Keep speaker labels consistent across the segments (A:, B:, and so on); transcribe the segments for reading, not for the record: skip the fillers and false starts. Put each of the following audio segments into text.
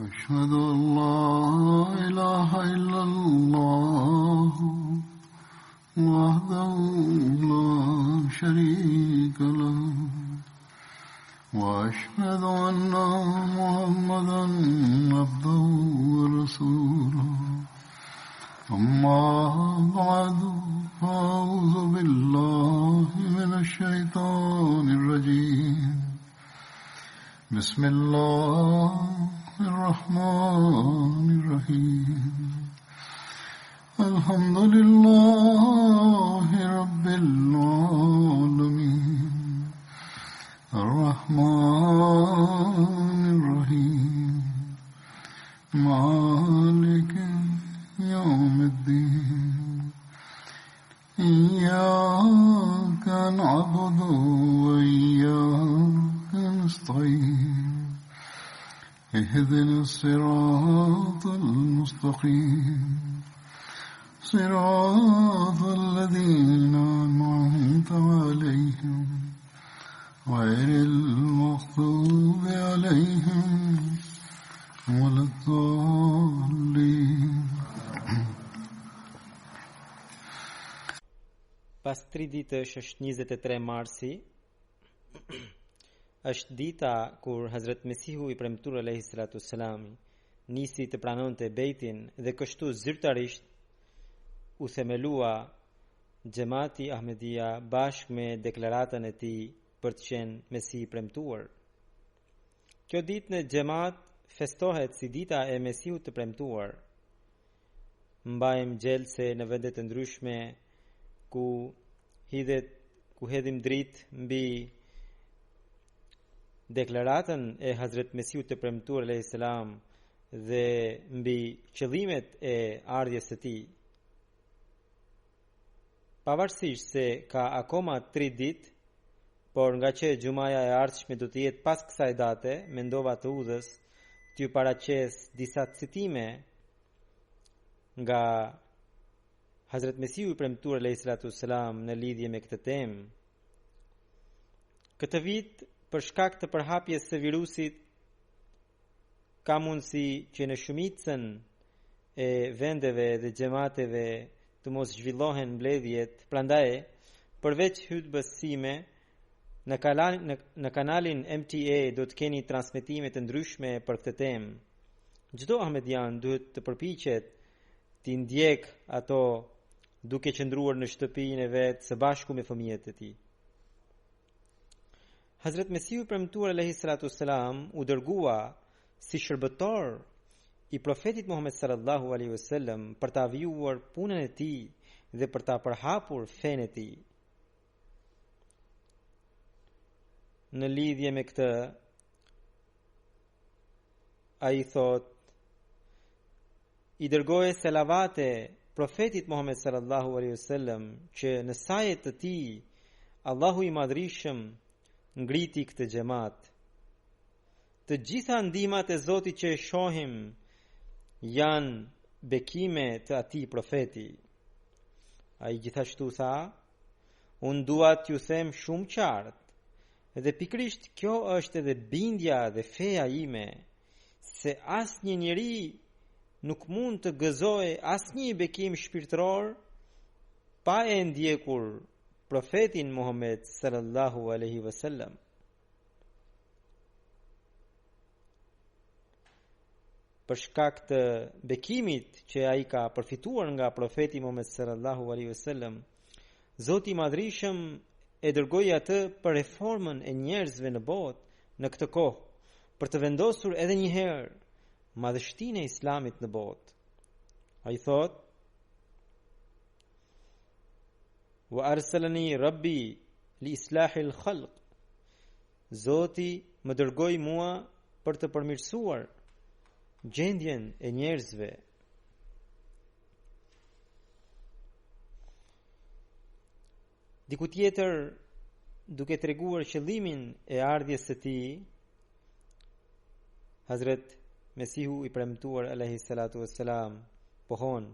A: أشهد أن لا إله إلا الله وحده لا شريك له وأشهد أن محمدا عبده ورسوله أما بعد فأعوذ بالله من الشيطان الرجيم بسم الله الرحمن الرحيم الحمد لله رب العالمين الرحمن الرحيم مالك يوم الدين إياك نعبد وإياك نستعين اهدنا الصراط المستقيم صراط الذين أنعمت عليهم غير المغضوب عليهم ولا الضالين.
B: Pas 3 ditësh është 23 marsi, është dita kur Hazrat Mesihu i premtuar alayhi salatu wassalam nisi të pranonte bejtin dhe kështu zyrtarisht u themelua Xhamati Ahmedia bashkë me deklaratën e tij për të qenë Mesihi i premtuar. Kjo ditë në Xhamat festohet si dita e Mesihut të premtuar. Mbajmë gjelse në vende të ndryshme ku hedhim dritë mbi deklaratën e Hazret Mesihut të premtuar alayhi salam dhe mbi qëllimet e ardhjes së tij. Pavarësisht se ka akoma 3 ditë, por nga që xumaja e ardhshme do të jetë pas kësaj date, mendova të udhës t'ju paraqes disa citime nga Hazret Mesihu i premtuar alayhi salatu wassalam në lidhje me këtë temë. Këtë vit, për shkak të përhapjes së virusit, ka mundësi që në shumicën e vendeve dhe xhamateve të mos zhvillohen mbledhjet, prandaj përveç hutbës sime në kanalin MTA do të keni transmetime të ndryshme për këtë temë. Çdo ahmedian duhet të përpiqet të ndjek ato duke qëndruar në shtëpinë e vet së bashku me fëmijët e tij. Hazret Mesihu i premtuar alayhi salatu wassalam u dërgua si shërbëtor i profetit Muhammed sallallahu alaihi wasallam për ta vjuar punën e tij dhe për ta përhapur fenë e tij. Në lidhje me këtë, ai thot: i dërgoi selavate profetit Muhammed sallallahu alaihi wasallam që në sajet të tij Allahu i Madhrishëm ngriti këtë xhamat. Të gjitha ndihmat e Zotit që e shohim janë bekime të atij profeti. Ai gjithashtu tha: unë dua t'ju them shumë qartë, dhe pikrisht kjo është edhe bindja dhe feja ime, se asnjë njeri nuk mund të gëzojë asnjë bekim shpirtëror pa e ndjekur profetin Muhammed sallallahu alaihi wasallam. Për shkak të bekimit që ai ka përfituar nga profeti Muhammed sallallahu alaihi wasallam, Zoti i Madhrishëm e dërgoi atë për reformën e njerëzve në botë në këtë kohë, për të vendosur edhe një herë madhështinë e Islamit në botë. Ai thot: wa arsalani rabbi li islahil khalq. Zoti më dërgoi mua për të përmirësuar gjendjen e njerëzve. Diku tjetër, duke treguar qëllimin e ardhjes së tij, Hazret Mesihu i premtuar alayhi salatu wassalam pohon: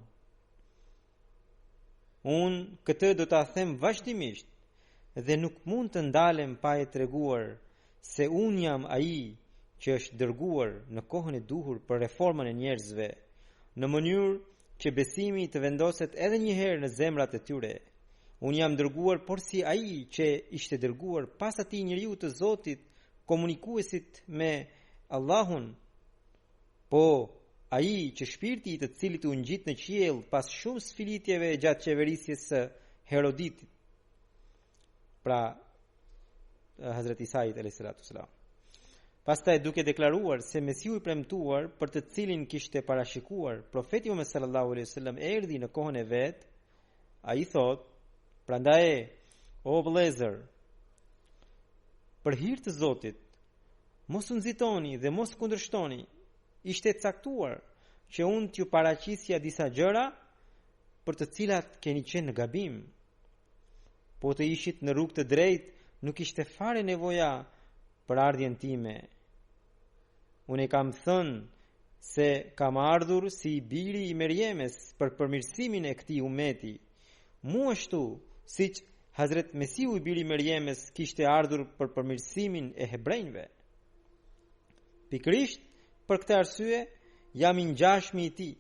B: unë këtë do ta them vazhdimisht dhe nuk mund të ndalem pa e treguar se unë jam ai që është dërguar në kohën e duhur për reformën e njerëzve, në mënyrë që besimi të vendoset edhe një herë në zemrat e tyre. Unë jam dërguar por si ai që ishte dërguar pas atij njeriu të Zotit, komunikuesit me Allahun, po ai që shpirti i të cilit u ngjit në qiell pas shumë sfilitjeve gjatë qeverisjes së Heroditit, pra Hazrat Isait alayhis salam. Pastaj duke deklaruar se Mesiu i premtuar për të cilin kishte parashikuar profeti Muhammed sallallahu alaihi wasallam erdhi në kohën e vet, ai thot: "Prandaj, o vëllezër, për hir të Zotit, mos u nxitoni dhe mos kundërshtoni. Ishte caktuar që unë t'ju paraqisja disa gjëra për të cilat keni qenë në gabim. Po të ishit në rrugë të drejtë, nuk ishte fare nevoja për ardhjen time. Unë e kam thënë se kam ardhur si biri i Merjemes për përmirësimin e këtij ummeti, mu ashtu siç Hazret Mesiu i biri i Merjemes kishte ardhur për përmirësimin e hebrejve. Pikërisht për këtë arsye jam i ngjashmi i tij.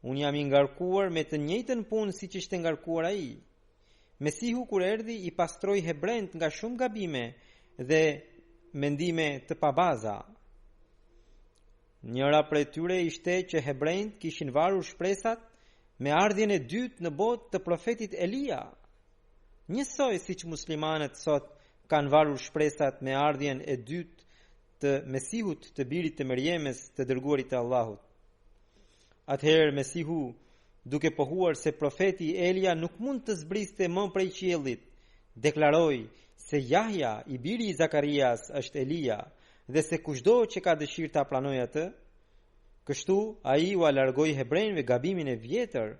B: Unë jam i ngarkuar me të njëjtën punë siç ishte ngarkuar ai. Mesihu kur erdhi i pastroi hebrejt nga shumë gabime dhe mendime të pabaza. Njëra prej tyre ishte që hebrejt kishin varur shpresat me ardhjen e dytë në botë të profetit Elia. Njësoj siç muslimanët sot kanë varur shpresat me ardhjen e dytë të Mesihut, të birit të Merjemes, të dërguarit të Allahut. Atëherë Mesihu, duke pohuar se profeti Elia nuk mund të zbriste më prej qiellit, deklaroi se Jahja, i biri i Zakarias, është Elia dhe se kushdo që ka dëshirë ta pranojë atë. Kështu ai u largoi hebrejve gabimin e vjetër,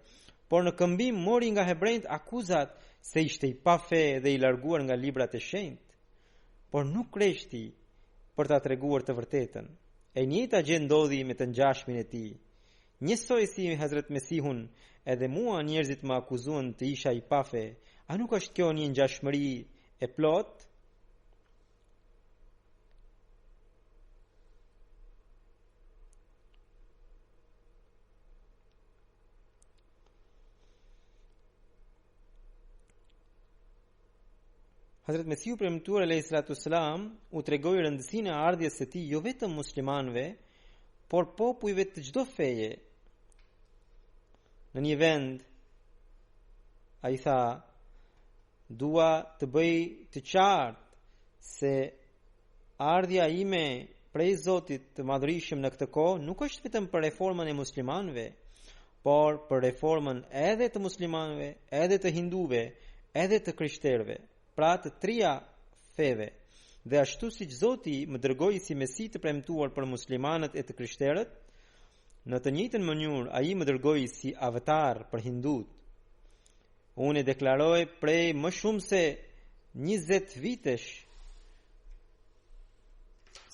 B: por në këmbim mori nga hebrejt akuzat se ishte i pa fe dhe i larguar nga librat e shenjtë, por nuk kreshti për ta treguar të vërtetën. E njëjta gjë ndodhi me të ngjashmin e tij. Njësoj si Hazrat Mesihun, edhe mua njerëzit më akuzuan të isha i pa fe. A nuk është kjo një ngjashmëri e plot? Hazrat Mesihu premtuar alayhi salatu wasalam u tregoi rëndësinë e ardhjes së tij jo vetëm muslimanëve, por popujve të çdo feje. Në një vend ai tha: "Dua të bëj të qartë se ardhja ime prej Zotit të Madhërisëm në këtë kohë nuk është vetëm për reformën e muslimanëve, por për reformën edhe të muslimanëve, edhe të hinduve, edhe të krishterëve, pra të trija feve. Dhe ashtu siç Zoti më dërgoi si Mesi të premtuar për muslimanët e të krishterët, në të njëjtën mënyrë ai më dërgoi si avatar për hindut. Unë e deklaroj prej më shumë se 20 vitesh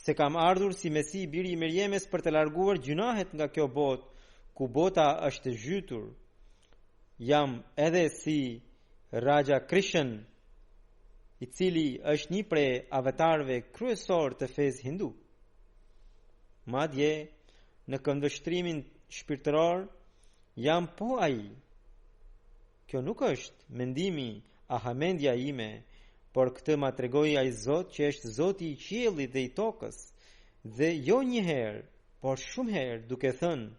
B: se kam ardhur si Mesi i biri i Merjemes për të larguar gjunahet nga kjo botë, ku bota është zhytur. Jam edhe si Raja Krishna, i cili është një prej avatarëve kryesor të fesë hindu. Madje në këndvështrimin shpirtëror jam po ai. Kjo nuk është mendimi a hamendja ime, por këtë ma tregoi ai Zot që është Zoti i qiellit dhe i tokës, dhe jo një herë, por shumë herë duke thënë: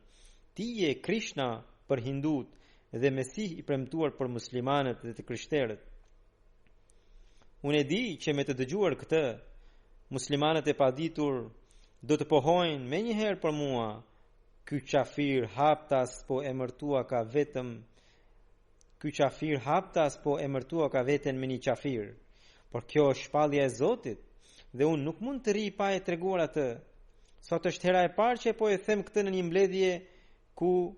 B: "Ti je Krishna për hindut dhe Mesih i premtuar për muslimanët dhe të krishterët." Unë e di që me të dëgjuar këtë, muslimanët e paditur do të pohojnë me njëherë për mua: "Ky qafir haptas po emërtua ka veten me një qafir." Por kjo është shpallja e Zotit dhe unë nuk mund të ri pa e treguar atë. Sot është hera e parë që po e them këtë në një mbledhje ku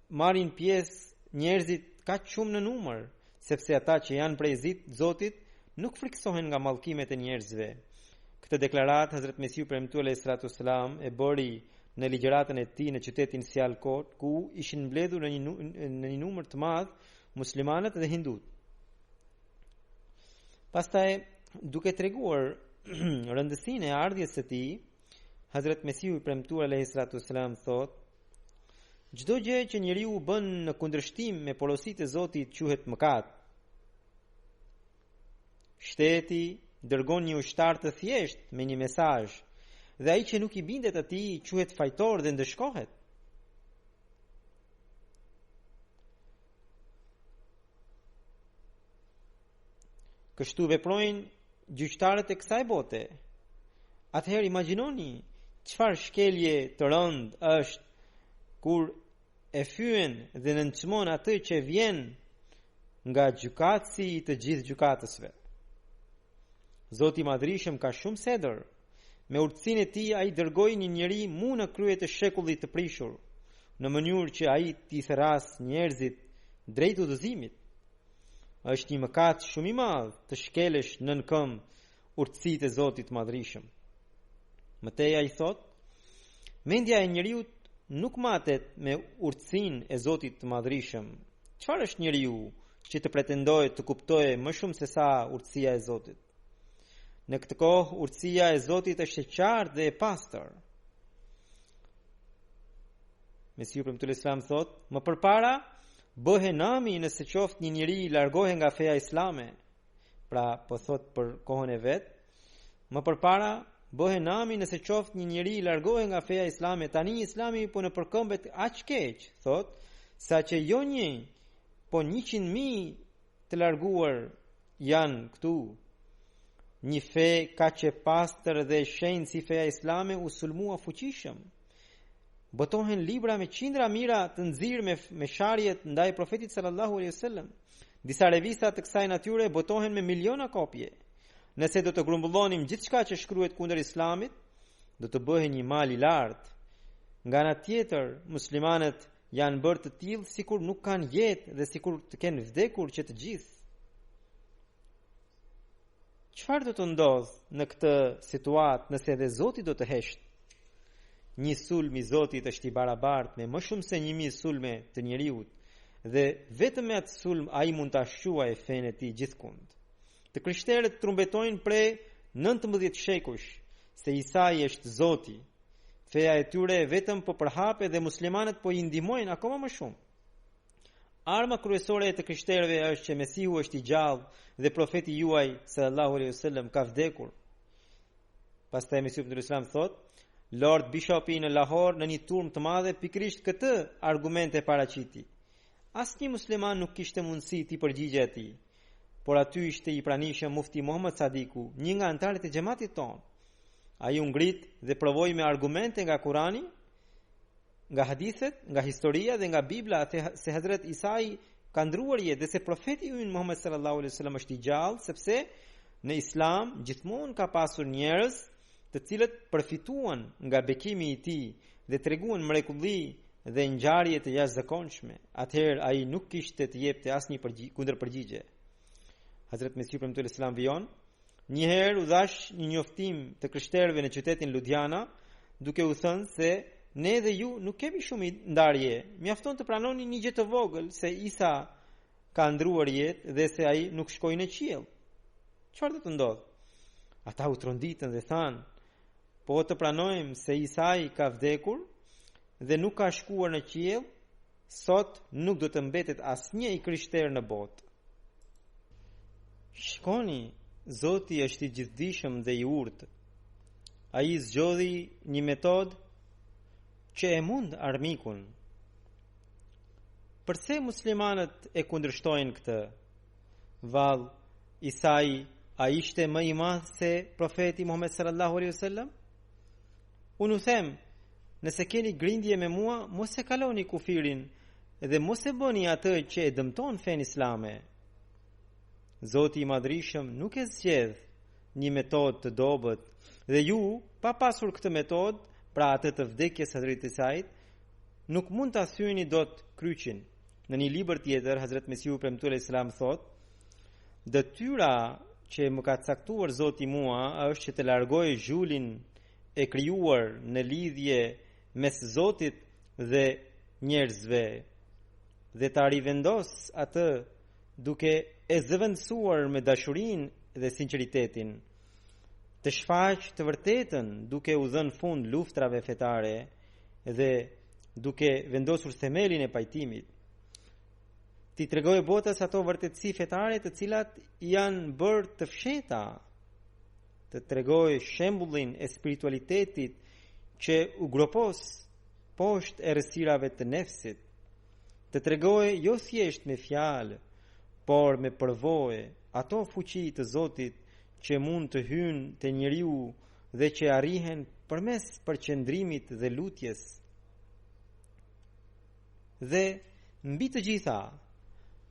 B: marrin pjesë njerëzit kaq shumë në numër, sepse ata që janë prej Zotit nuk friksohen nga mallkimet e njerëzve. Këtë deklarat Hazrat Mesihu premtuar alayhi salatu wasalam e bëri në ligjëratën e tij në qytetin Sialkot, ku ishin mbledhur në një numër të madh muslimanët dhe hindut. Pastaj, duke treguar rëndësinë e ardhjes së tij, Hazrat Mesihu i premtuar alayhi salatu wasalam thot: çdo gjë që njeriu bën në kundërshtim me porositë e Zotit quhet mëkat. Shteti dërgon një ushtar të thjesht me një mesazh, dhe ai që nuk i bindet atij quhet fajtor dhe ndëshkohet. Kështu veprojnë gjyqtarët e kësaj bote. Atëherë imagjinoni çfarë shkelje të rëndë është kur e fyen dhe nënçmon atë që vjen nga gjykatësi i të gjithë gjykatësve. Zoti i Madhrishëm ka shumë sedër. Me urtësinë e tij ai dërgoi një njeri mu në krye të shekullit të prishur, në mënyrë që ai t'i therras njerëzit drejt udhëzimit. Është një mëkat shumë i madh të shkelesh nën këmbë urtësitë e Zotit të Madhrishëm. Mëtej ai thot: mendja e njeriu nuk matet me urtësinë e Zotit të Madhrishëm. Çfarë është njeriu që të pretendojë të kuptojë më shumë se sa urtësia e Zotit? Në këtë kohë urtësia e Zotit është e qartë dhe e pastër. Mesihu premtuar Islam thot: më përpara bëhe nami nëse qoftë një njeri largohe nga feja islame. Pra po thot për kohën e vet. Më përpara bëhe nami nëse qoftë një njeri largohe nga feja islame. Tani Islami po në përkëmbet aq keq, thot, sa që jo një, po 100.000 të larguar janë këtu. Një fe ka që pastër dhe shenjë si feja islame u sulmua fuqishëm. Botohen libra me qindra mira të nxirë me sharjet ndaj profetit sallallahu alaihi wasallam. Disa revista të kësaj natyre botohen me miliona kopje. Nëse do të grumbullonim gjithçka që shkruhet kundër Islamit, do të bëhej një mal i lartë. Nga ana tjetër, muslimanët janë bërë të tillë sikur nuk kanë jetë dhe sikur të kenë vdekur që të gjithë. Çfarë do të ndodh në këtë situatë nëse edhe Zoti do të heshtë? Një sulm i Zotit është i barabartë me më shumë se 1000 sulme të njeriut, dhe vetëm me atë sulm ai mund ta shquajë fenë e tij gjithkund. Të krishterët trumbetojnë prej 19 shekush se Isa i është Zoti. Feja e tyre vetëm po përhape dhe muslimanët po i ndihmojnë akoma më shumë. Arma kryesore e të krishterëve është që Mesihu është i gjallë dhe profeti juaj sallallahu alaihi wasallam ka vdekur. Pastaj Mesihu ibn Islam thot: Lord Bishopi në Lahore në një turm të madhe pikrisht këtë argumente paraqiti. Asnjë musliman nuk kishte mundësi t'i përgjigjë atij, por aty ishte i pranishëm mufti Muhammad Sadiku, një nga anëtarët e xhamatit ton. Ai u ngrit dhe provoi me argumente nga Kurani, nga hadithet, nga historia dhe nga Bibla se Hazrat Isai ka ndruar jetë dhe se profeti ynë Muhammad sallallahu alaihi wasallam është i gjallë, sepse në Islam gjithmonë ka pasur njerëz të cilët përfituan nga bekimi i tij dhe treguan mrekulli dhe ngjarje të jashtëzakonshme. Atëherë ai nuk kishte të jepte asnjë kundërpërgjigje. Hazrat Mesihu premtuar Islam vijon, një herë u dhash një njoftim të krishterëve në qytetin Ludhiana, duke u thënë se ne dhe ju nuk kemi shumë ndarje, mjafton të pranoni një gjë të vogël se Isa ka ndruar jetë dhe se ai nuk shkoi në qiell. Çfarë do të ndodh? Ata u tronditën dhe thanë: po të pranojmë se Isai ka vdekur dhe nuk ka shkuar në qiell, sot nuk do të mbetet asnjë i krishterë në botë. Shkoni, Zoti është i gjithdijshëm dhe i urtë. Ai zgjodhi një metodë që e mund armikun. Përse muslimanët e kundërshtojnë këtë? Vallë, Isai a ishte më i madh se profeti Muhammed sallallahu alaihi wasallam? Unë u them, nëse keni grindje me mua, mos e kaloni kufirin dhe mos e bëni atë që e dëmton fenë islame. Zoti i Madhrishëm nuk e zgjedh një metodë të dobët dhe ju, pa pasur këtë metodë, pra atë të vdekjes së Hazrat Isait, nuk mund ta thyeni dot kryqin. Në një libër tjetër, Hazrat Mesihu premtuar Islam thot: detyra që më ka caktuar Zoti mua është që të largoj zhulin e krijuar në lidhje mes Zotit dhe njerëzve dhe ta rivendos atë duke e zëvendësuar me dashurinë dhe sinqeritetin. të shfaq të vërtetën duke u dhënë fund luftrave fetare dhe duke vendosur themelin e pajtimit. Ti tregoj botës ato vërtetësi fetare të cilat janë bërë të fsheta, të tregoj shembullin e spiritualitetit që u gropos poshtë errësirave të nefsit, të tregoj jo thjesht me fjalë, por me përvojë ato fuqi të Zotit që mund të hynë te njeriu dhe që arrihen përmes përqendrimit dhe lutjes. Dhe mbi të gjitha,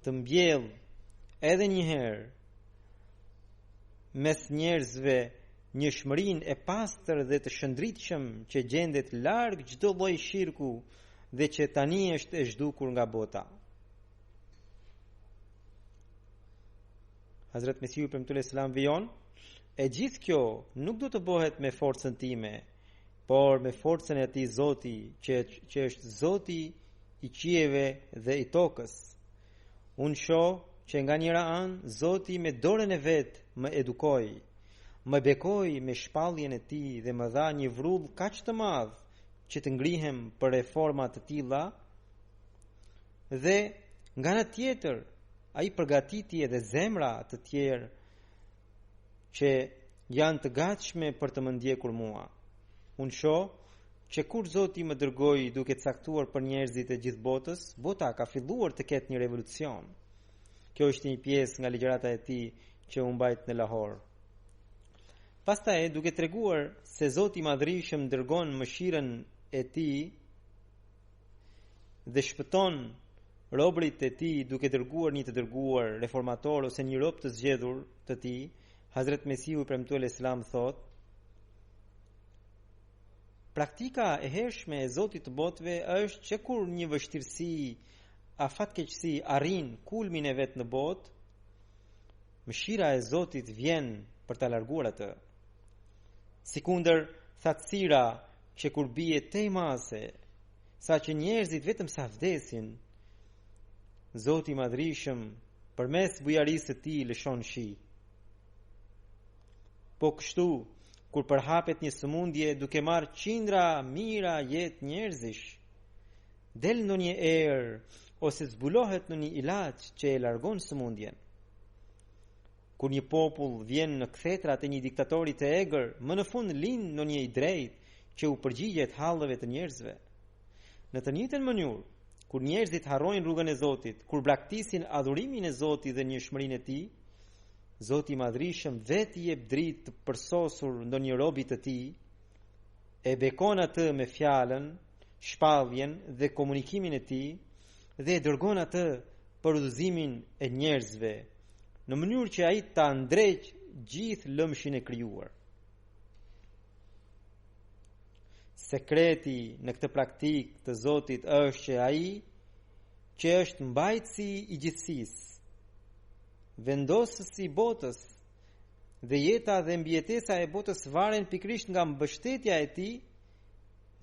B: të mbjell edhe një herë mes njerëzve njëshmërinë e pastër dhe të shëndritshëm që gjendet larg çdo lloj shirku dhe që tani është e zhdukur nga bota. Hazrat Mesihu premtues selam vijon, e gjithë kjo nuk do të bëhet me forcën time, por me forcën e atij Zoti që është Zoti i qiejve dhe i tokës. Unë shoh që nga njëra anë Zoti me dorën e vet më edukoi, më bekoi me shpalljen e tij dhe më dha një vrull kaq të madh që të ngrihem për reforma të tilla, dhe nga ana tjetër ai përgatiti edhe zemra të tjerë që janë të gatshme për të më ndjekur mua. Unë shoh që kur Zoti më dërgoi duke caktuar për njerëzit e gjithë botës, bota ka filluar të ketë një revolucion. Kjo është një pjesë nga ligjërata e tij që u mbajt në Lahore. Pastaj, duke treguar se Zoti i Madhërisëm dërgon mëshirën e tij dhe shpëton robërit e tij duke dërguar një të dërguar reformator ose një rob të zgjedhur të tij, Hazrat Mesihu premtues selam thot: praktika e hershme e Zotit të botëve është që kur një vështirësi a fatkeqësi arrin kulmin e vet në botë, mëshira e Zotit vjen për ta larguar atë. Sikundër thatësira që kur bie tej mase, sa që njerëzit vetëm sa vdesin, Zoti i Madhërisëm përmes bujarisë së tij lëshon shi. Po kështu, kur përhapet një sëmundje duke marrë qindra mira jetë njerëzish, del ndonjë erë ose zbulohet në një ilaç që e largon sëmundjen. Kur një popull vjen në kthetrat e një diktatori të egër, më në fund lind ndonjë i drejtë që u përgjigjet hallëve të njerëzve. Në të njëjtën mënyrë, kur njerëzit harrojnë rrugën e Zotit, kur braktisin adhurimin e Zotit dhe njëshmërinë e tij, Zoti i Madhërisëm vetë i jep dritë të përsosur ndonjë robi të tij, e bekon atë me fjalën, shpalljen dhe komunikimin e tij dhe e dërgon atë për udhëzimin e njerëzve, në mënyrë që ai ta ndreqë gjithë lëmshin e krijuar. Sekreti në këtë praktikë të Zotit është që ai, që është mbajtësi i gjithësisë, vendosësi i botës dhe jeta dhe mbijetesa e botës varen pikërisht nga mbështetja e tij,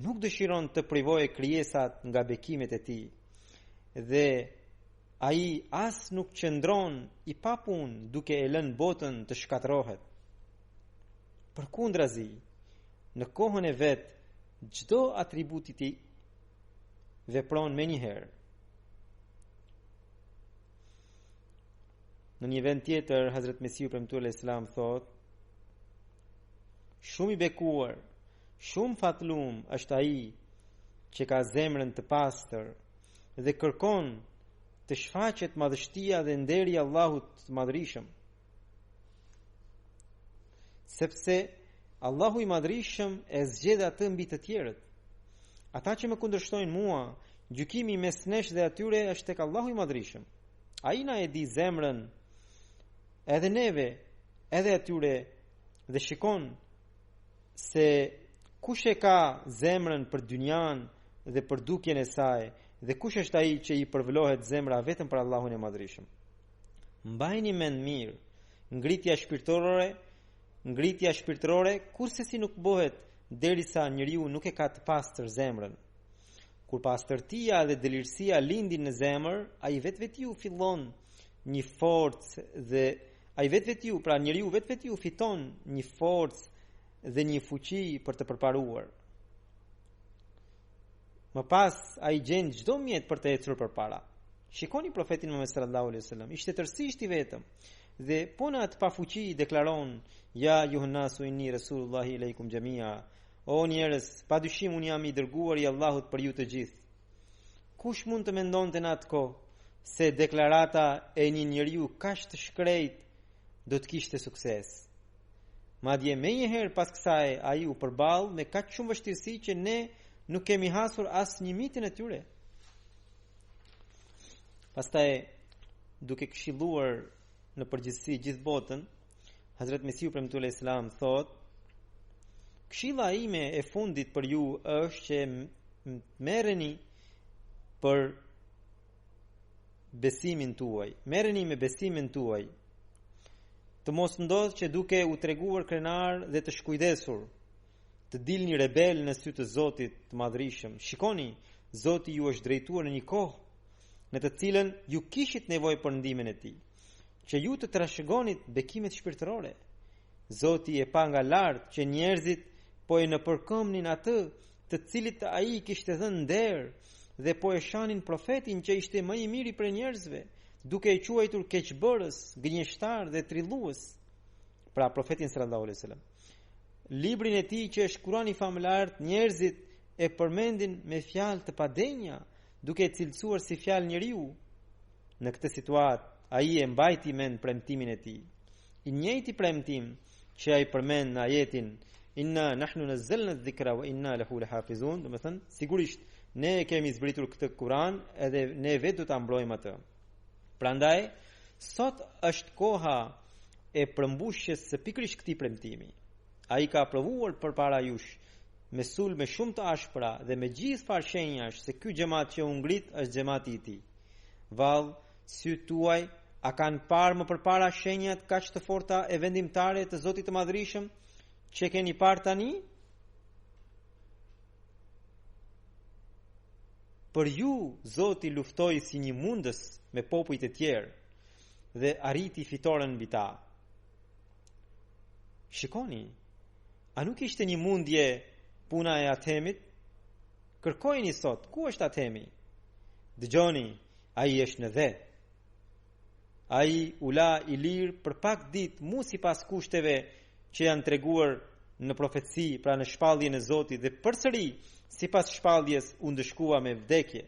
B: nuk dëshiron të privojë krijesat nga bekimet e tij, dhe ai as nuk qëndron i papunë duke e lënë botën të shkatërrohet. Përkundrazi, në kohën e vet, çdo atribut i tij vepron menjëherë. Në një vend tjetër, Hazrat Mesihu premtues selam thot: shumë i bekuar, shumë fatlum është ai që ka zemrën të pastër dhe kërkon të shfaqet madhështia dhe nderi i Allahut të Madhërisëm. Sepse Allahu i Madhërisëm e zgjedh atë mbi të tjerët. Ata që më kundërshtojnë mua, gjykimi mes nesh dhe atyre është tek Allahu i Madhërisëm. Ai na e di zemrën, edhe neve, edhe atyre, dhe shikon se kush e ka zemrën për dynjan dhe për dukjen e saj, dhe kush është ai që i përvlohet zemra vetëm për Allahun e Madhërisëm. Mbajini mend mirë, ngritja shpirtërore kurse si nuk bëhet derisa njeriu nuk e ka të pastër zemrën. Kur pastërtia dhe delirësia lindin në zemër, ai vetvetiu fillon një forcë dhe ai vetvetiu, pra njeriu vetvetiu fiton një forcë dhe një fuqi për të përparuar. Më pas ai gjen çdo mjet për të ecur përpara. Shikoni profetin Muhammed sallallahu alaihi wasallam, ishte tërësisht i vetëm dhe po në atë pafuqi deklaron: Ja yuhannasu inni rasulullahi ileikum jamia. O njerëz, padyshim un jam i dërguar i Allahut për ju të gjithë. Kush mund të mendonte në atë kohë se deklarata e një njeriu kaq të shkrejt do të kishte sukses? Madje më njëherë pas kësaj ai u përball me kaq shumë vështirësi që ne nuk kemi hasur as një mitin e tyre. Pastaj, duke këshilluar në përgjithësi gjithë botën, Hazrat Mesihu premtuar Islam thot: Këshilla ime e fundit për ju është që merreni për besimin tuaj. Merreni me besimin tuaj. Të mos ndodhë që duke u treguar krenar dhe të shkujdesur, të dilni rebel në sy të Zotit të Madhrishëm. Shikoni, Zoti ju është drejtuar në një kohë në të cilën ju kishit nevojë për ndihmën e Tij, që ju të trashëgonit bekimet shpirtërore. Zoti e pa nga lart që njerëzit po e nëpërkëmnin atë të cilit ai kishte dhënë nder dhe po e shanin profetin që ishte më i miri për njerëzve, duke e quajtur keqbërës, gënjeshtar dhe trillues. Pra profetin sallallahu alaihi wasallam. Librin e tij që është Kurani famulart, njerëzit e përmendin me fjalë të padenja, duke e cilësuar si fjalë njeriu. Në këtë situatë, ai e mbajti mend premtimin e tij. I njëjti premtim që ai përmend në ajetin Inna nahnu nazzalna dhikra wa inna lahu lahafizun, do të thënë sigurisht ne kemi zbritur këtë Kur'an edhe ne vetë do ta mbrojmë atë. Prandaj sot është koha e përmbushjes së pikërisht këtij premtimi. Ai ka provuar përpara jush me sulme shumë të ashpra dhe me gjithë farshenjash se ky xhamat që u ngrit është xhamati i tij. Vallë, syt tuaj a kanë parë më përpara shenjat kaq të forta e vendimtare të Zotit të Madhrishëm që keni parë tani? Për ju, Zoti luftoi si një mundës me popujt e tjerë dhe arriti fitoren mbi ta. Shikoni, a nuk ishte një mundje puna e Athemit? Kërkojeni sot, ku është Athemi? Dëgjoni, ai është në dhe. Ai u la i lirë për pak ditë mu sipas kushteve që janë treguar në profetësi, pra në shpalljen e Zotit, dhe përsëri sipas shpalljes u ndëshkua me vdekje.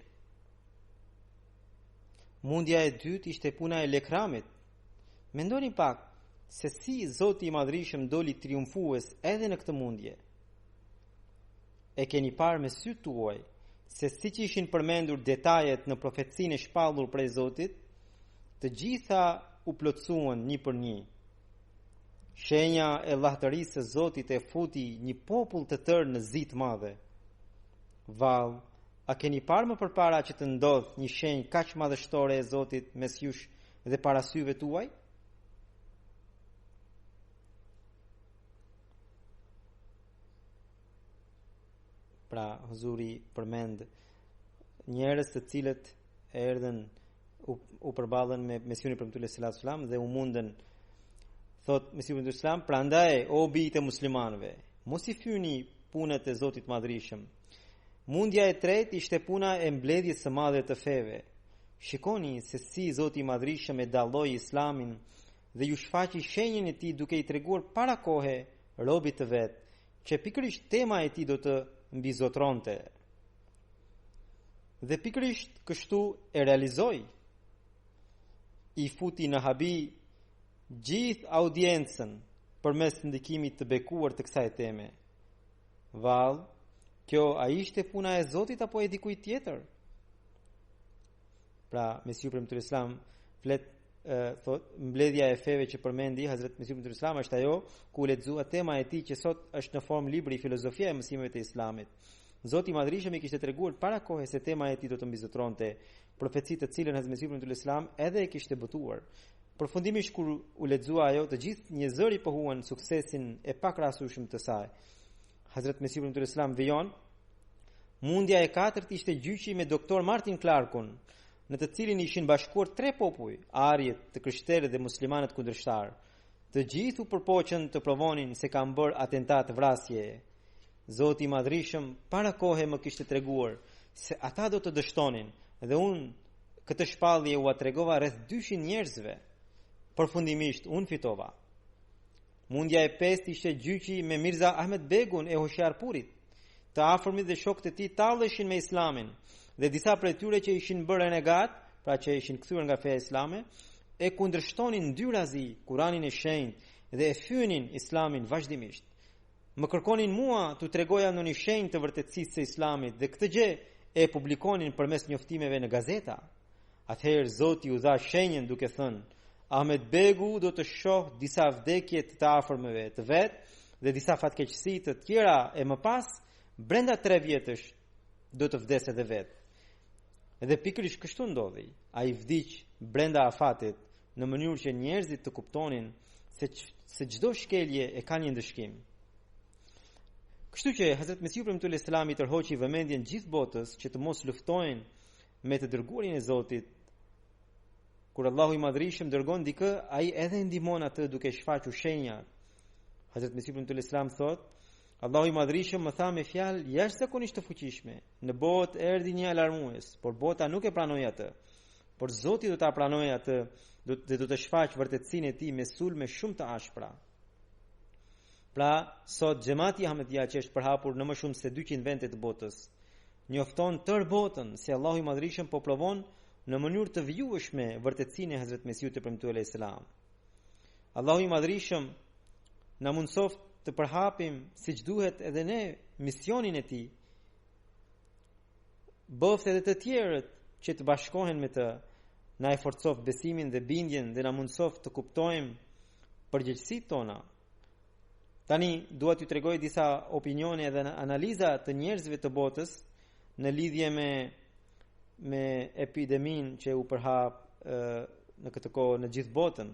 B: Mundja e dytë ishte puna e Lekramit. Mendoni pak se si Zoti i Madhrishëm doli triumfues edhe në këtë mundje. E keni parë me sytë tuaj se siç ishin përmendur detajet në profecinë e shpallur prej Zotit, të gjitha u plotësuan një për një. Shenja e llahtërisë së Zotit e futi një popull të tërë në zi të madhe. Vallë, a keni parë më përpara që të ndodhë një shenjë kaq madhështore e Zotit mes jush dhe para syve tuaj? Pra, Huzuri përmend njerëz të cilët erdhën u përballën me Mesionin premtues sallallahu alajhi wasallam dhe u mundën. Thot Mesiu premtues sallallahu alajhi wasallam: "Prandaj o bijtë e muslimanëve, mos i fyni punët e Zotit Madhrishëm." Mundja e tretë ishte puna e mbledhjes së madhe të feve. Shikoni se si Zoti i Madhrishëm e dalloi Islamin dhe ju shfaqi shenjën e tij duke i treguar para kohe robit të vet që pikërisht tema e tij do të mbizotronte. Dhe pikërisht kështu e realizoi. I futi në habi gjithë audiencën përmes ndikimit të bekuar të kësaj teme. Vallë, kjo a ishte puna e Zotit apo e dikujt tjetër? Pra, Mesiu premtues Islam flet thot mbledhja e feve që përmendi Hazrat Mesiu premtues Islam është ajo ku lexuat tema e tij që sot është në formë libri Filozofia e mësimeve të Islamit. Zoti i Madhrishëm i kishte treguar para kohës se tema e tij do të mbizotronte, profecitë të cilën Hazrat Mesiu premtues Islam edhe e kishte botuar. Përfundimisht kur u lexua ajo, të gjithë njerëzit pohuan suksesin e pakrahasueshëm të saj. Hazrat Mesiu premtues Islam vijon. Mundja e katërt ishte gjyqi me doktor Martin Clarkun, në të cilin ishin bashkuar 3 popuj, arjet, të krishterët dhe muslimanët kundërshtar, Të gjithë u përpoqën të provonin se kam bërë atentat vrasje. Zoti i Madhrishëm para kohe më kishte treguar se ata do të dështonin dhe unë këtë shpallje u tregova rreth 200 njerëzve. Përfundimisht unë fitova. Mundja e pestë ishte gjyqi me Mirza Ahmed Begun e Hoshiarpurit. Të afërmit dhe shokët e tij talleshin me Islamin dhe disa prej tyre që ishin bërë renegat, pra që ishin kthyer nga feja islame, e kundërshtonin ndyrazi Kuranin e shenjtë dhe e fyenin Islamin vazhdimisht. Më kërkonin mua t'u tregoja në një shenjë të vërtetësisë së Islamit dhe këtë gjë e publikonin përmes njoftimeve në gazeta. Atëherë Zoti u dha shenjën duke thënë: Ahmed Begu do të shohë disa vdekje të afërmëve të vet dhe disa fatkeqësi të tjera e më pas brenda 3 vjetësh do të vdesë edhe vet. Edhe pikërisht kështu ndodhi. Ai vdiq brenda afatit në mënyrë që njerëzit të kuptonin se çdo shkelje e ka një ndëshkim. Kështu që Hazrat Mesihu premtuar Islami tërhoqi vëmendjen gjithë botës që të mos luftojnë me të dërguarin e Zotit. Kur Allahu i Madhrishëm dërgon dikë, ai edhe ndihmon atë duke shfaqur shenjat. Hazrat Mesihu premtuar Islam thot: Allahu i Madhrishëm më tha me fjalë jashtëzakonisht të fuqishme: në botë erdhi një alarmues, por bota nuk e pranoi atë. Por Zoti do ta pranojë atë dhe do të shfaqë vërtetësinë e tij me sulme shumë të ashpra. Pra, sot xhamati Ahmedia që është përhapur në më shumë se 200 vende të botës, njofton tërë botën se Allahu i Madhrishëm po provon në mënyrë të vjueshme vërtetësinë e Hazrat Mesihut të premtuar Islam. Allahu i Madhrishëm na mundsoft të përhapim siç duhet edhe ne misionin e tij. Bëft edhe të tjerët që të bashkohen me të, na e forcoft besimin dhe bindjen dhe na mundsoft të kuptojmë përgjegjësitë tona. Tani dua t'ju tregoj disa opinione dhe analiza të njerëzve të botës në lidhje me epidemin që u përhap në këtë kohë në gjithë botën.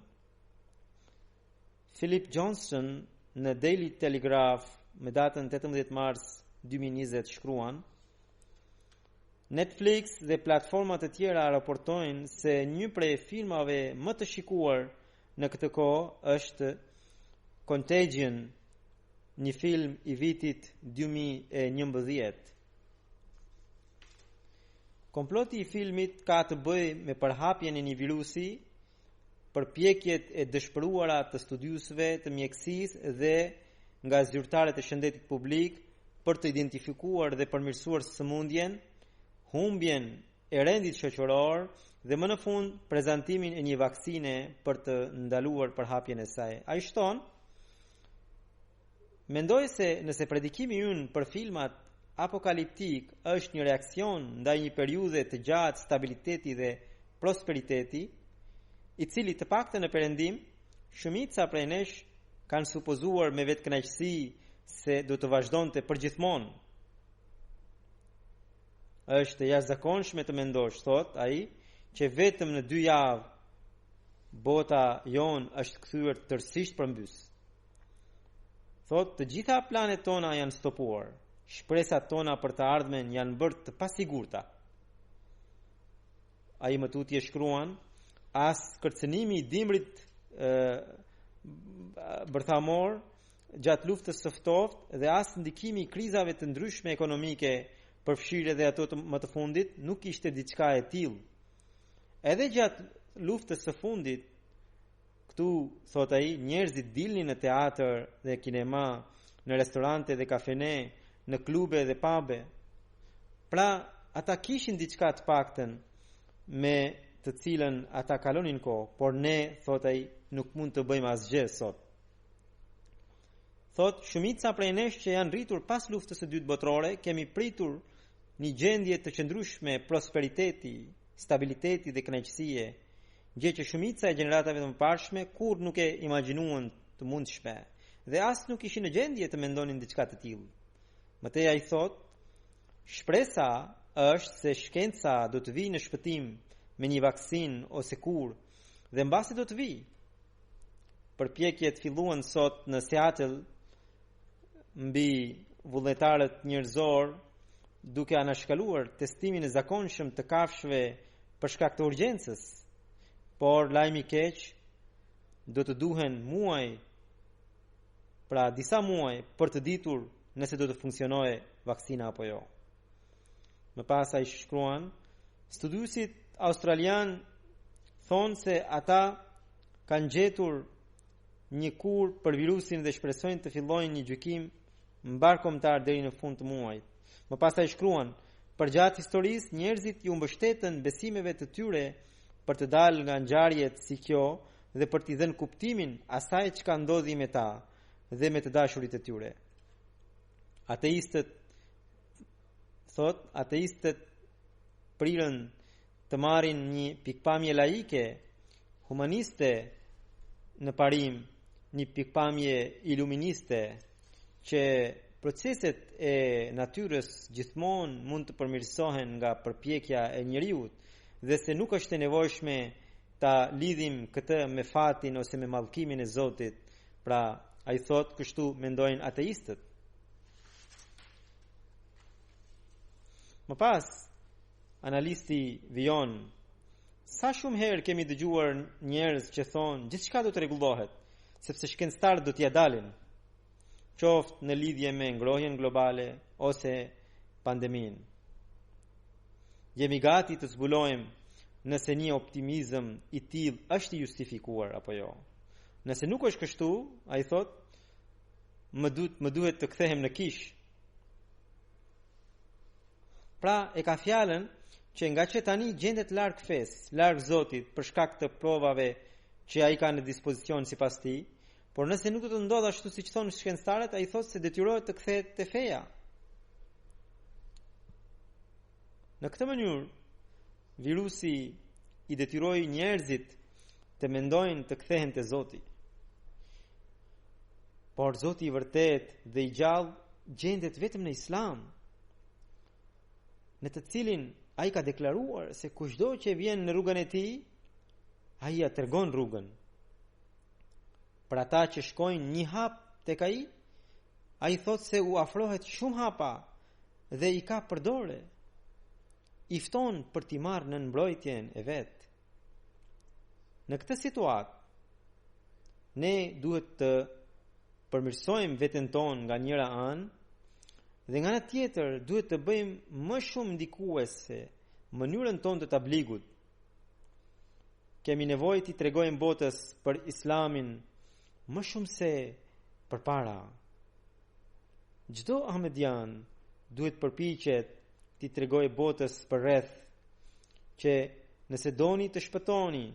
B: Philip Johnson në Daily Telegraph me datën 18 mars 2020 shkruan: Netflix dhe platformat e tjera raportojnë se një prej filmave më të shikuar në këtë kohë është Contagion, një film i vitit 2011. Komploti i filmit ka të bëjë me përhapjen e një virusi, përpjekjet e dëshpëruara të studiusëve të mjekësisë dhe nga zyrtarët e shëndetit publik për të identifikuar dhe përmirësuar sëmundjen, humbjen e rendit shoqëror dhe më në fund prezantimin e një vaksine për të ndaluar përhapjen e saj. Ai shton: Mendoj se nëse predikimi ynë për filmat apokaliptik është një reakcion ndaj një periudhe të gjatë stabiliteti dhe prosperiteti, i cili të paktën në perëndim, shumica prej nesh kanë supozuar me vetkënaqësi se do të vazhdonte përgjithmonë. Është jashtëzakonshme të mendosh, thot ai, që vetëm në 2 javë bota jon është kthyer tërësisht përmbys. Thot, të gjitha planet tona janë stopuar. Shpresat tona për të ardhmen janë bërë të pasigurta. Ai më tutje shkruan: as kërcënimi i dimrit bërthamor gjatë luftës së ftohtë dhe as ndikimi i krizave të ndryshme ekonomike, përfshirë edhe ato më të fundit, nuk ishte diçka e tillë. Edhe gjatë luftës së fundit, këtu thot ai, njerëzit dilnin në teatr dhe kinema, në restorante dhe kafene, në klube dhe pube. Pra, ata kishin diçka të paktën me të cilën ata kalonin kohë, por ne, thot ai, nuk mund të bëjmë asgjë sot. Thot, shumica prej nesh që janë rritur pas luftës së dytë botërore, kemi pritur një gjendje të qëndrueshme prosperiteti, stabiliteti dhe kënaqësie, gjë që shumica e gjeneratave të mëparshme kur nuk e imagjinuan të mundshme, dhe as nuk ishin në gjendje të mendonin diçka të tillë. Mëtej ai thot, shpresa është se shkenca do të vijë në shpëtim me një vaksinë ose kur, dhe mbasi do të vijë. Përpjekjet filluan sot në Seattle mbi vullnetarët njerëzor, duke anashkaluar testimin e zakonshëm të kafshëve për shkak të urgjencës. Por lajmi i keq do të duhen muaj, pra disa muaj për të ditur nëse do të funksionojë vaksina apo jo. Më pas ai shkruan, studiuesit australian thonë se ata kanë gjetur një kur për virusin dhe shpresojnë të fillojnë një gjykim mbarkombëtar deri në fund të muajit. Më pas ai shkruan, përgjatë historisë njerëzit ju mbështetën besimeve të tyre për të dalë nga ngjarjet si kjo dhe për t'i dhënë kuptimin asaj çka ndodhi me ta dhe me të dashurit e tyre. Ateistët prirën të marrin një pikpamje laike, humaniste në parim, një pikpamje iluministe, që proceset e natyrës gjithmonë mund të përmirësohen nga përpjekja e njeriut dhe se nuk është e nevojshme ta lidhim këtë me fatin ose me mallkimin e Zotit. Pra, ai thot kështu mendojnë ateistët. Më pas, analisti vijon, sa shumë herë kemi dëgjuar njerëz që thonë gjithçka do të rregullohet, sepse shkencëtarët do t'ia dalin, qoftë në lidhje me ngrohjen globale ose pandemin. Jemi gati të zbulojmë nëse një optimizëm i tillë është i justifikuar apo jo. Nëse nuk është kështu, ai thot, më duhet të kthehem në kish. Pra, e ka fjalën që nga që tani gjendet larg fesë, larg Zotit për shkak të provave që ai ka në dispozicion sipas tij, por nëse nuk do të ndodhë ashtu siç thonë shkencëtarët, ai thotë se detyrohet të kthehet te feja. Në këtë mënyrë, virusi i detyroi njerëzit të mendojnë të kthehen te Zoti. Por Zoti i vërtet dhe i gjallë gjendet vetëm në Islam, në të cilin ai ka deklaruar se kushdo që vjen në rrugën e tij, ai ja tregon rrugën. Për ata që shkojnë një hap tek ai thot se u afrohet shumë hapa dhe i ka përdore. I fton për t'i marrë në mbrojtjen e vet. Në këtë situatë, ne duhet të përmirësojmë veten tonë nga njëra anë dhe nga ana tjetër duhet të bëjmë më shumë ndikuese mënyrën tonë të tabligut. Kemi nevojë t'i tregojmë botës për Islamin më shumë se përpara. Çdo ahmedian duhet përpiqet t'i tregojë botës për rreth që nëse doni të shpëtoni,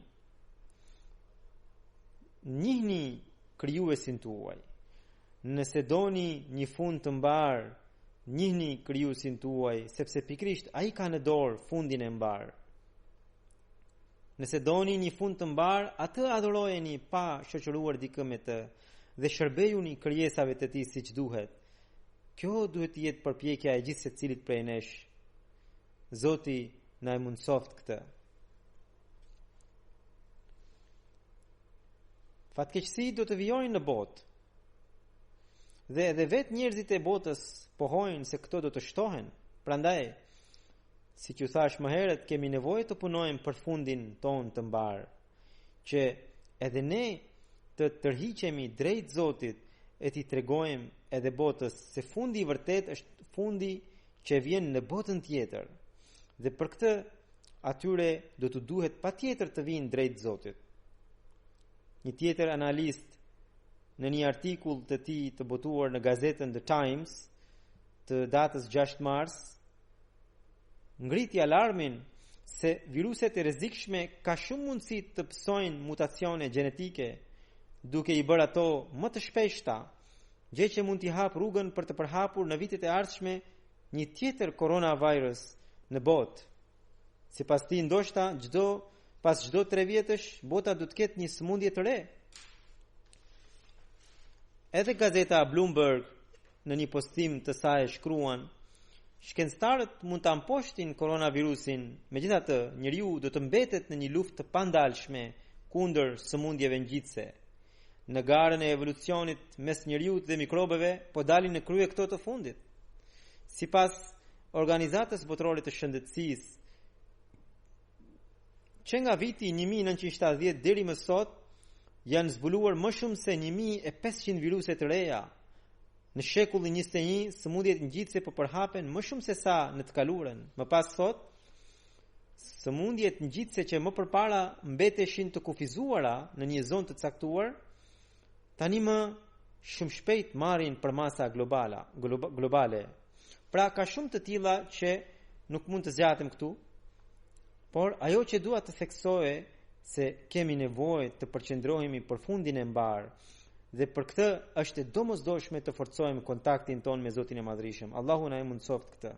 B: njihni krijuesin tuaj. Nëse doni një fund të mbar, njihni krijuesin tuaj, sepse pikrisht ai ka në dorë fundin e mbar. Nëse doni një fund të mbar, atë adhurojeni pa shoqëruar dikë me të dhe shërbejuni krijesave të tij siç duhet. Kjo duhet të jetë përpjekja e gjithë secilit prej nesh. Zoti na e mundsoft këtë. Fatkeqësi do të vijojnë në botë. Dhe edhe vetë njerëzit e botës pohojnë se këto do të shtohen. Prandaj, si që thash më herët, kemi nevojë të punojmë për fundin ton të mbar, që edhe ne të tërhiqemi drejt Zotit e t'i tregojmë edhe botës se fundi i vërtet është fundi që vjen në botën tjetër. Dhe për këtë atyre do të duhet patjetër të vinë drejt Zotit. Një tjetër analist në një artikull të tij të botuar në gazetën The Times të datës 6 mars ngriti alarmin se viruset e rrezikshme ka shumë mundësi të psojnë mutacione gjenetike, duke i bërë ato më të shpeshta, gjë që mund t'i hap rrugën për të përhapur në vitet e ardhshme një tjetër coronavirus në botë. Sipas tij, ndoshta pas çdo 3 vjetësh bota do të ketë një sëmundje të re. Edhe gazeta Bloomberg në një postim të saj shkruan: shkencëtarët mund ta amposhtin koronavirusin, megjithatë njeriu do të mbetet në një luftë të pandalshme kundër sëmundjeve ngjitse. Në garën e evolucionit mes njeriut dhe mikrobeve po dalin në krye këto të fundit. Sipas Organizatës Botërore të Shëndetësisë, që nga viti 1970 deri më sot, janë zbuluar më shumë se 1500 viruse të reja. Në shekullin 21, sëmundjet ngjitëse po përhapen më shumë se sa në të kaluarën. Më pas thot, sëmundjet ngjitëse që më përpara mbeteshin të kufizuara në një zonë të caktuar, tani më shumë shpejt marrin përmasa globale. Pra ka shumë të tilla që nuk mund të zgjatem këtu, por ajo që dua të theksoj se kemi nevojë të përqendrohemi për fundin e mbar, dhe për këtë është e domosdoshme të forcojmë kontaktin ton me Zotin e Madhrishëm. Allahu na e mundsoft këtë.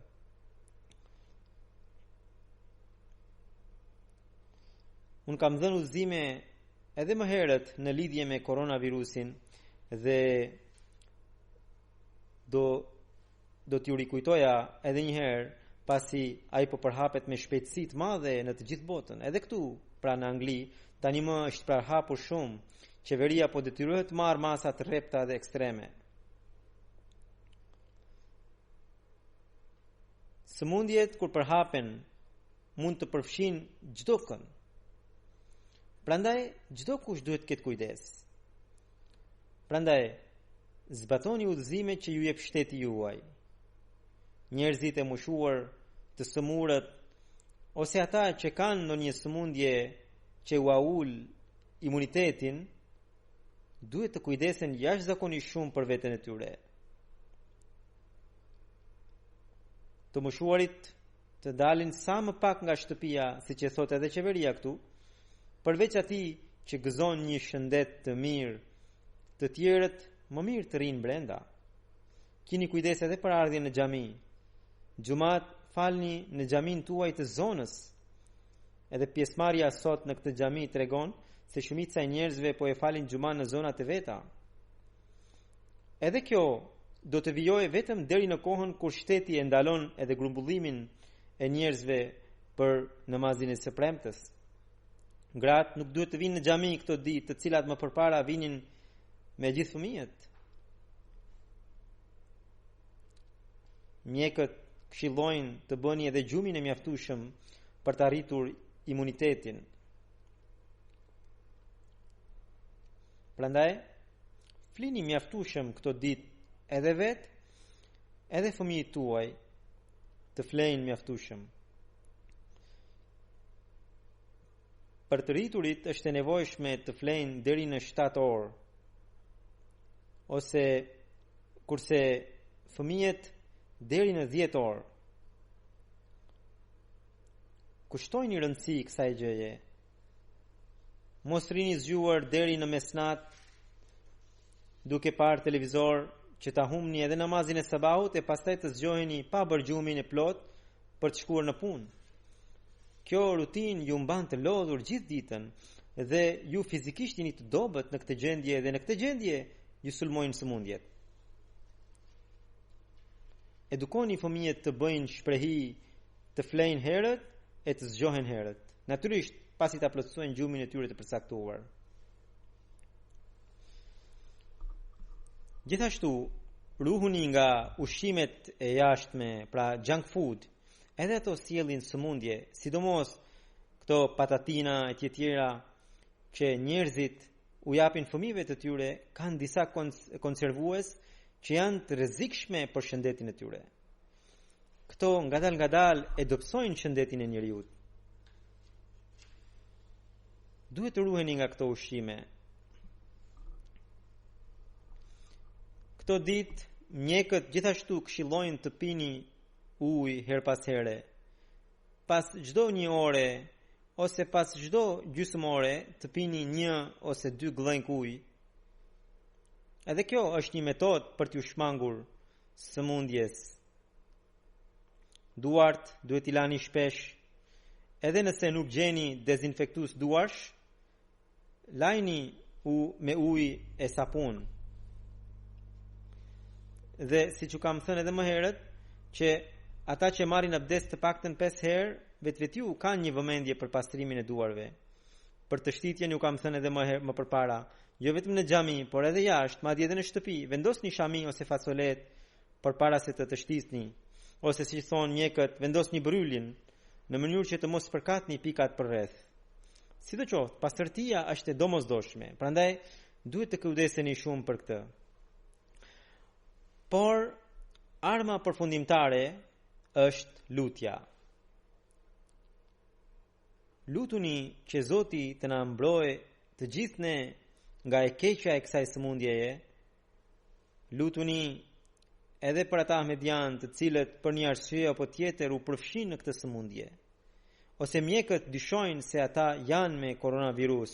B: Unë kam dhënë udhëzime edhe më herët në lidhje me koronavirusin dhe do t'ju rikujtoja edhe një herë, pasi ai po përhapet me shpejtësi të madhe në të gjithë botën. Edhe këtu, pra në Angli, tani më është përhapur shumë. Qeveria po detyrohet të marrë masa të rrepta dhe ekstreme. Sëmundjet kur përhapen mund të përfshin çdo kënd. Prandaj çdo kush duhet të ketë kujdes. Prandaj zbatoni udhëzimet që ju jep shteti juaj. Njerëzit e mushuar, të sëmurët, ose ata që kanë ndonjë sëmundje që u ul imunitetin, duhet të kujdesen jashtëzakonisht shumë për veten e tyre. Të mushuarit të dalin sa më pak nga shtëpia, siç e thot edhe qeveria këtu, përveç atij që gëzon një shëndet të mirë, të tjerët më mirë të rinë brenda. Kini kujdes edhe për ardhjen në xhami. Xhumat falni në xhamin tuaj të zonës. Edhe pjesëmarrja sot në këtë xhami tregon se shumica e njerëzve po e falin xhuman në zonat e veta. Edhe kjo do të vijojë vetëm deri në kohën kur shteti e ndalon edhe grumbullimin e njerëzve për namazin e së premtes. Gratë nuk duhet të vinë në xhami këto ditë, të cilat më përpara vinin me gjithë fëmijët. Mjekët këshillojnë të bëni edhe gjumin e mjaftueshëm për të arritur imunitetin. Prandaj, flini mjaftueshëm këto ditë edhe vetë, edhe fëmijët tuaj të flejnë mjaftueshëm. Për të rriturit është e nevojshme të flejnë deri në 7 orë, ose kurse fëmijët deri në 10 orë. Kushtojini rëndësi kësaj gjëje. Mos rini zgjuar deri në mesnat duke parë televizor, që ta humni edhe namazin e sabahut e pastaj të zgjoheni pa bërë gjumin e plot për të shkuar në punë. Kjo rutinë ju mban të lodhur gjithë ditën dhe ju fizikisht jeni të dobët në këtë gjendje dhe në këtë gjendje ju sulmojnë sëmundjet. Edukoni fëmijët të bëjnë shprehi, të flejnë herët e të zgjohen herët. Natyrisht, pasi ta plotësojnë gjumin e tyre të përcaktuar. Gjithashtu, ruhuni nga ushqimet e jashtme, pra junk food, edhe ato sjellin sëmundje, sidomos këto patatina e tjera që njerëzit u japin fëmijëve të tyre, kanë disa konservues që janë të rrezikshme për shëndetin e tyre. Këto ngadal e dobësojnë shëndetin e njerëzit. Duhet të ruheni nga këto ushqime. Këto ditë mjekët gjithashtu këshillojnë të pini ujë her pas here. Pas çdo një ore ose pas çdo gjysmë ore të pini 1 ose 2 glënk ujë. Edhe kjo është një metodë për t'ju shmangur sëmundjes. Duart duhet i lani shpesh, edhe nëse nuk gjeni dezinfektues duarsh, lajni me ujë e sapun. Dhe siç u kam thënë edhe më herët, që ata që marrin abdes të paktën 5 herë, vetvetiu kanë një vëmendje për pastrimin e duarve. Për të shtitjen ju kam thënë edhe më përpara, jo vetëm në xhami, por edhe jashtë, madje edhe në shtëpi, vendosni shami ose fasolet përpara se të shtisni, ose siç thonë mjekët, vendosni bryllin në mënyrë që të mos përkatni pikat përreth. Sidoqoftë, pastërtia është e domosdoshme. Prandaj duhet të kujdeseni shumë për këtë. Por arma përfundimtare është lutja. Lutuni që Zoti të na mbrojë të gjithë ne nga e keqja e kësaj sëmundjeje. Lutuni edhe për ata ahmedian të cilët për një arsye apo tjetër u përfshin në këtë sëmundje, ose mjekët dyshojnë se ata janë me koronavirus,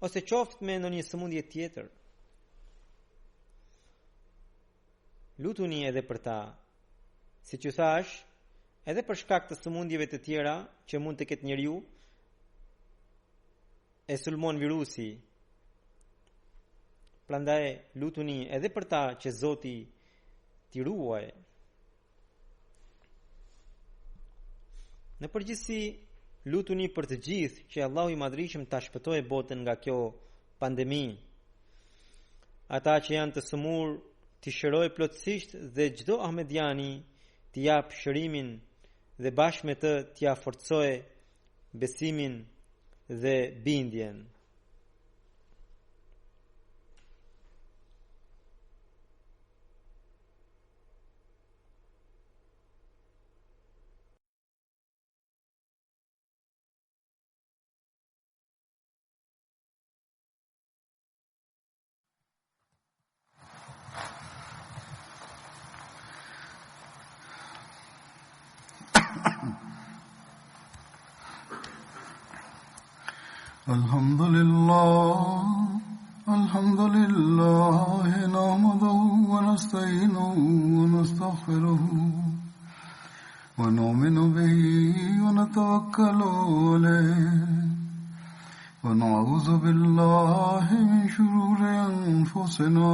B: ose qoftë me ndonjë sëmundje tjetër. Lutuni edhe për ta, siç ju thash, edhe për shkak të sëmundjeve të tjera që mund të ketë njeriu, e sulmon virusi. Prandaj lutuni edhe për ta që Zoti t'i ruaj. Në përgjithësi, lutuni për të gjithë që Allahu i Madhërisht ta shpëtojë botën nga kjo pandemi. Ata që janë të sëmur t'i shërojë plotësisht dhe çdo ahmediani t'i jap shërimin dhe bashkë me të t'ia forcojë besimin dhe bindjen.
A: الحمد لله نحمده ونستعينه ونستغفره ونؤمن به ونتوكل عليه ونعوذ بالله من شرور أنفسنا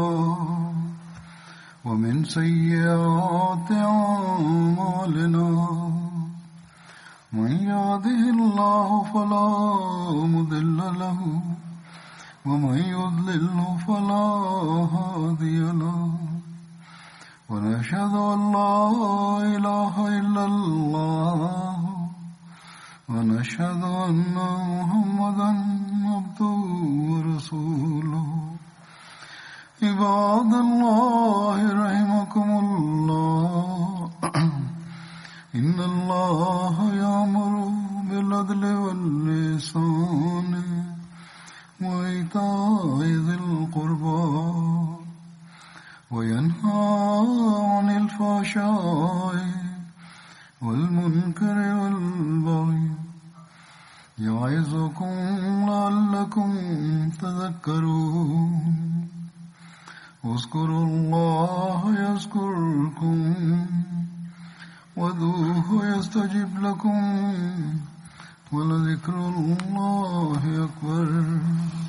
A: ومن سيئات أعمالنا من يهده الله فلا مضل له ومن يضلل فلا هادي له ونشهد أن لا إله إلا الله ونشهد أن محمدا عبده ورسوله عباد الله رحمكم الله إن الله يأمر بالعدل والإحسان وإيتاء ذي القربى وينهى عن الفحشاء والمنكر والبغي يعظكم لعلكم تذكرون اذكروا الله يذكركم وادعوه يستجب لكم ولذكر الله أكبر